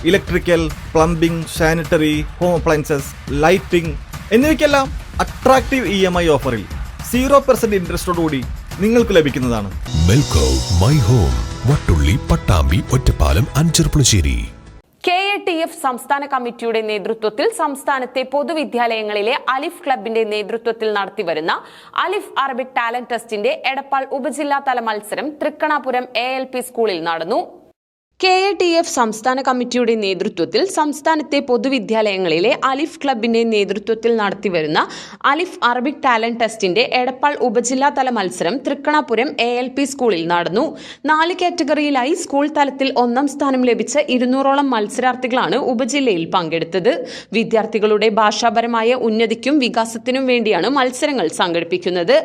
Electrical, plumbing, sanitary, home appliances, lighting എന്നിവയ്ക്കെല്ലാം attractive EMI ഓഫറിൽ 0% ഇൻട്രസ്റ്റോടുകൂടി നിങ്ങൾക്ക് ലഭിക്കുന്നതാണ്. Melco my home, Vattulli, Pattambi, Ottapalam, Ancharpulassery. KATF സംസ്ഥാന കമ്മിറ്റിയുടെ നേതൃത്വത്തിൽ സംസ്ഥാനത്തെ പൊതുവിദ്യാലയങ്ങളിലെ അലിഫ് ക്ലബിന്റെ നേതൃത്വത്തിൽ നടത്തിവരുന്ന അലിഫ് അറബിക് ടാലന്റ് ടെസ്റ്റിന്റെ എടപ്പാൾ ഉപജില്ലാതല മത്സരം തൃക്കണാപുരം ALP സ്കൂളിൽ നടന്നു. KATF സംസ്ഥാന കമ്മിറ്റിയുടെ നേതൃത്വത്തിൽ സംസ്ഥാനത്തെ പൊതുവിദ്യാലയങ്ങളിലെ അലിഫ് ക്ലബിന്റെ നേതൃത്വത്തിൽ നടത്തിവരുന്ന അലിഫ് അറബിക് ടാലന്റ് ടെസ്റ്റിന്റെ എടപ്പാൾ ഉപജില്ലാതല മത്സരം തൃക്കണാപുരം ALP സ്കൂളിൽ നടന്നു. 4 കാറ്റഗറിയിലായി സ്കൂൾ തലത്തിൽ 1ാം സ്ഥാനം ലഭിച്ച 200ഓളം മത്സരാർത്ഥികളാണ് ഉപജില്ലയിൽ പങ്കെടുത്തത്. വിദ്യാർത്ഥികളുടെ ഭാഷാപരമായ ഉന്നതിക്കും വികാസത്തിനും വേണ്ടിയാണ് മത്സരങ്ങൾ സംഘടിപ്പിക്കുന്നത്.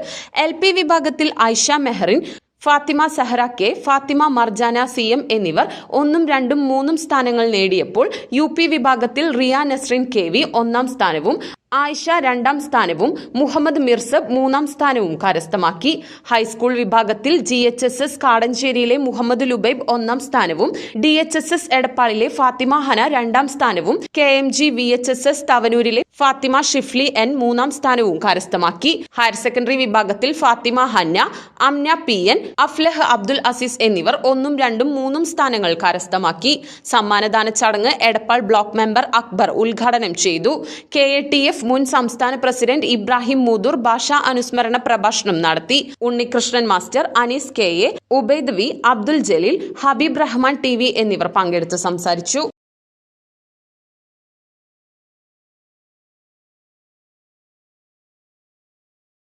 LP വിഭാഗത്തിൽ ഐഷ മെഹറിൻ, ഫാത്തിമ സഹറ കെ, ഫാത്തിമ മർജാന CM എന്നിവർ 1, 2, 3 സ്ഥാനങ്ങൾ നേടിയപ്പോൾ UP വിഭാഗത്തിൽ റിയ നസ്രിൻ KV 1ാം സ്ഥാനവും ആയിഷ 2ാം സ്ഥാനവും മുഹമ്മദ് മിർസബ് 3ാം സ്ഥാനവും കരസ്ഥമാക്കി. ഹൈസ്കൂൾ വിഭാഗത്തിൽ GHSS കാടഞ്ചേരിയിലെ മുഹമ്മദ് ലുബൈബ് 1ാം സ്ഥാനവും DHSS എടപ്പാളിലെ ഫാത്തിമ ഹന 2ാം സ്ഥാനവും KMG VHSS തവനൂരിലെ ഫാത്തിമ ഷിഫ്ലി N 3ാം സ്ഥാനവും കരസ്ഥമാക്കി. ഹയർ സെക്കൻഡറി വിഭാഗത്തിൽ ഫാത്തിമ ഹന്ന, അംന PN, അഫ്ലഹ് അബ്ദുൽ അസീസ് എന്നിവർ 1, 2, 3 സ്ഥാനങ്ങൾ കരസ്ഥമാക്കി. സമ്മാനദാന ചടങ്ങ് എടപ്പാൾ ബ്ലോക്ക് മെമ്പർ അക്ബർ ഉദ്ഘാടനം ചെയ്തു. KATF മുൻ സംസ്ഥാന പ്രസിഡന്റ് ഇബ്രാഹിം മൂദൂർ ഭാഷാ അനുസ്മരണ പ്രഭാഷണം നടത്തി. Unnikrishnan master, Anees KA, Ubaid V, Abdul Jaleel, Habeeb Rahman TV എന്നിവർ പങ്കെടുത്ത് സംസാരിച്ചു.